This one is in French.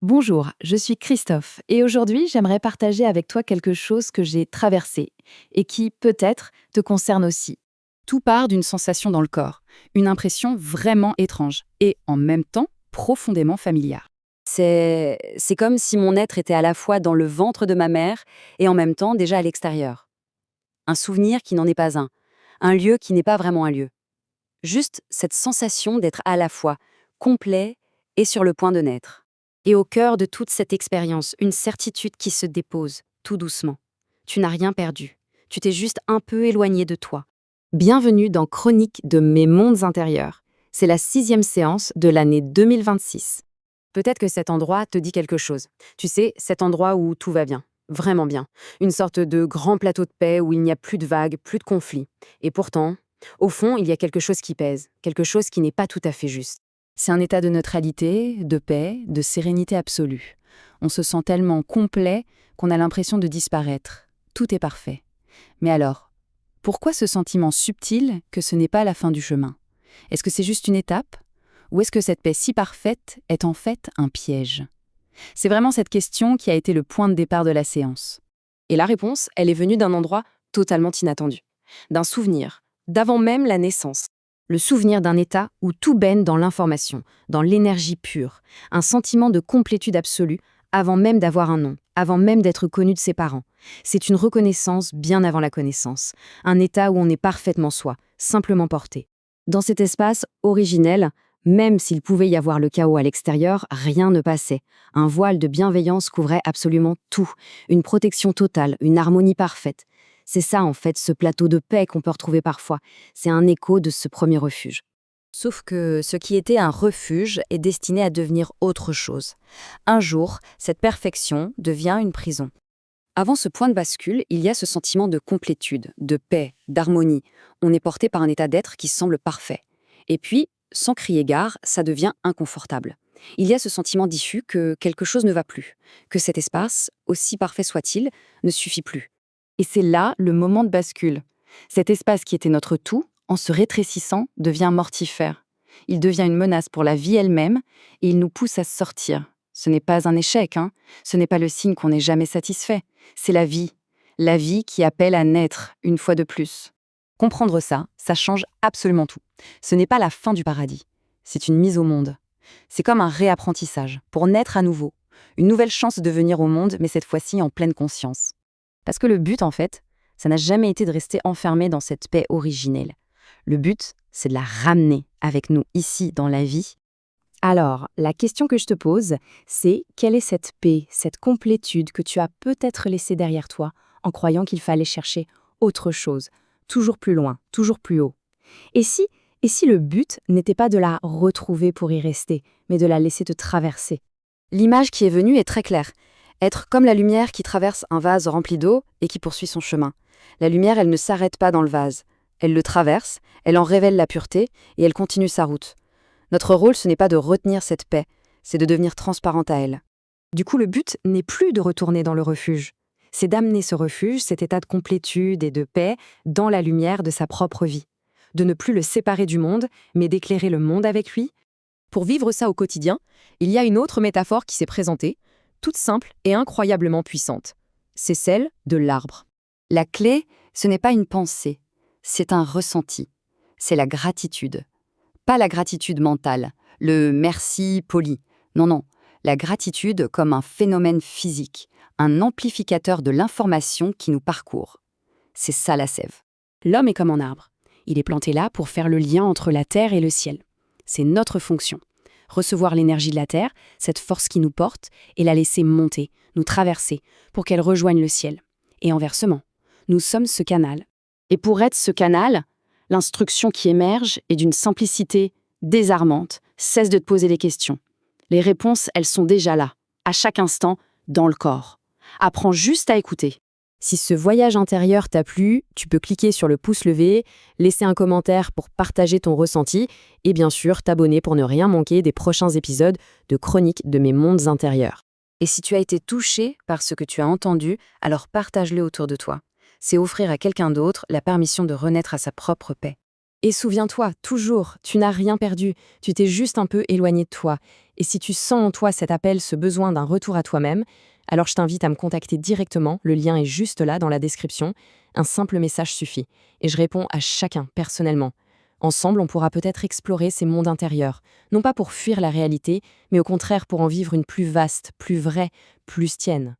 Bonjour, je suis Christophe et aujourd'hui j'aimerais partager avec toi quelque chose que j'ai traversé et qui peut-être te concerne aussi. Tout part d'une sensation dans le corps, une impression vraiment étrange et en même temps profondément familière. C'est comme si mon être était à la fois dans le ventre de ma mère et en même temps déjà à l'extérieur. Un souvenir qui n'en est pas un lieu qui n'est pas vraiment un lieu. Juste cette sensation d'être à la fois complet et sur le point de naître. Et au cœur de toute cette expérience, une certitude qui se dépose, tout doucement. Tu n'as rien perdu. Tu t'es juste un peu éloigné de toi. Bienvenue dans Chronique de mes mondes intérieurs. C'est la 6e séance de l'année 2026. Peut-être que cet endroit te dit quelque chose. Tu sais, cet endroit où tout va bien, vraiment bien. Une sorte de grand plateau de paix où il n'y a plus de vagues, plus de conflits. Et pourtant, au fond, il y a quelque chose qui pèse, quelque chose qui n'est pas tout à fait juste. C'est un état de neutralité, de paix, de sérénité absolue. On se sent tellement complet qu'on a l'impression de disparaître. Tout est parfait. Mais alors, pourquoi ce sentiment subtil que ce n'est pas la fin du chemin? Est-ce que c'est juste une étape? Ou est-ce que cette paix si parfaite est en fait un piège? C'est vraiment cette question qui a été le point de départ de la séance. Et la réponse, elle est venue d'un endroit totalement inattendu. D'un souvenir, d'avant même la naissance. Le souvenir d'un état où tout baigne dans l'information, dans l'énergie pure. Un sentiment de complétude absolue, avant même d'avoir un nom, avant même d'être connu de ses parents. C'est une reconnaissance bien avant la connaissance. Un état où on est parfaitement soi, simplement porté. Dans cet espace originel, même s'il pouvait y avoir le chaos à l'extérieur, rien ne passait. Un voile de bienveillance couvrait absolument tout. Une protection totale, une harmonie parfaite. C'est ça, en fait, ce plateau de paix qu'on peut retrouver parfois. C'est un écho de ce premier refuge. Sauf que ce qui était un refuge est destiné à devenir autre chose. Un jour, cette perfection devient une prison. Avant ce point de bascule, il y a ce sentiment de complétude, de paix, d'harmonie. On est porté par un état d'être qui semble parfait. Et puis, sans crier gare, ça devient inconfortable. Il y a ce sentiment diffus que quelque chose ne va plus, que cet espace, aussi parfait soit-il, ne suffit plus. Et c'est là le moment de bascule. Cet espace qui était notre tout, en se rétrécissant, devient mortifère. Il devient une menace pour la vie elle-même et il nous pousse à sortir. Ce n'est pas un échec, hein. Ce n'est pas le signe qu'on n'est jamais satisfait. C'est la vie qui appelle à naître une fois de plus. Comprendre ça, ça change absolument tout. Ce n'est pas la fin du paradis, c'est une mise au monde. C'est comme un réapprentissage, pour naître à nouveau. Une nouvelle chance de venir au monde, mais cette fois-ci en pleine conscience. Parce que le but, en fait, ça n'a jamais été de rester enfermé dans cette paix originelle. Le but, c'est de la ramener avec nous ici dans la vie. Alors, la question que je te pose, c'est quelle est cette paix, cette complétude que tu as peut-être laissée derrière toi en croyant qu'il fallait chercher autre chose, toujours plus loin, toujours plus haut. Et si le but n'était pas de la retrouver pour y rester, mais de la laisser te traverser? L'image qui est venue est très claire. Être comme la lumière qui traverse un vase rempli d'eau et qui poursuit son chemin. La lumière, elle ne s'arrête pas dans le vase. Elle le traverse, elle en révèle la pureté et elle continue sa route. Notre rôle, ce n'est pas de retenir cette paix, c'est de devenir transparente à elle. Du coup, le but n'est plus de retourner dans le refuge. C'est d'amener ce refuge, cet état de complétude et de paix, dans la lumière de sa propre vie. De ne plus le séparer du monde, mais d'éclairer le monde avec lui. Pour vivre ça au quotidien, il y a une autre métaphore qui s'est présentée, toute simple et incroyablement puissante. C'est celle de l'arbre. La clé, ce n'est pas une pensée, c'est un ressenti. C'est la gratitude. Pas la gratitude mentale, le merci poli. Non, non, la gratitude comme un phénomène physique, un amplificateur de l'information qui nous parcourt. C'est ça la sève. L'homme est comme un arbre. Il est planté là pour faire le lien entre la terre et le ciel. C'est notre fonction. Recevoir l'énergie de la terre, cette force qui nous porte, et la laisser monter, nous traverser, pour qu'elle rejoigne le ciel. Et inversement, nous sommes ce canal. Et pour être ce canal, l'instruction qui émerge est d'une simplicité désarmante. Cesse de te poser des questions. Les réponses, elles sont déjà là, à chaque instant, dans le corps. Apprends juste à écouter. Si ce voyage intérieur t'a plu, tu peux cliquer sur le pouce levé, laisser un commentaire pour partager ton ressenti et bien sûr t'abonner pour ne rien manquer des prochains épisodes de Chronique de mes mondes intérieurs. Et si tu as été touché par ce que tu as entendu, alors partage-le autour de toi. C'est offrir à quelqu'un d'autre la permission de renaître à sa propre paix. Et souviens-toi, toujours, tu n'as rien perdu, tu t'es juste un peu éloigné de toi. Et si tu sens en toi cet appel, ce besoin d'un retour à toi-même, alors je t'invite à me contacter directement, le lien est juste là dans la description. Un simple message suffit, et je réponds à chacun personnellement. Ensemble, on pourra peut-être explorer ces mondes intérieurs, non pas pour fuir la réalité, mais au contraire pour en vivre une plus vaste, plus vraie, plus tienne.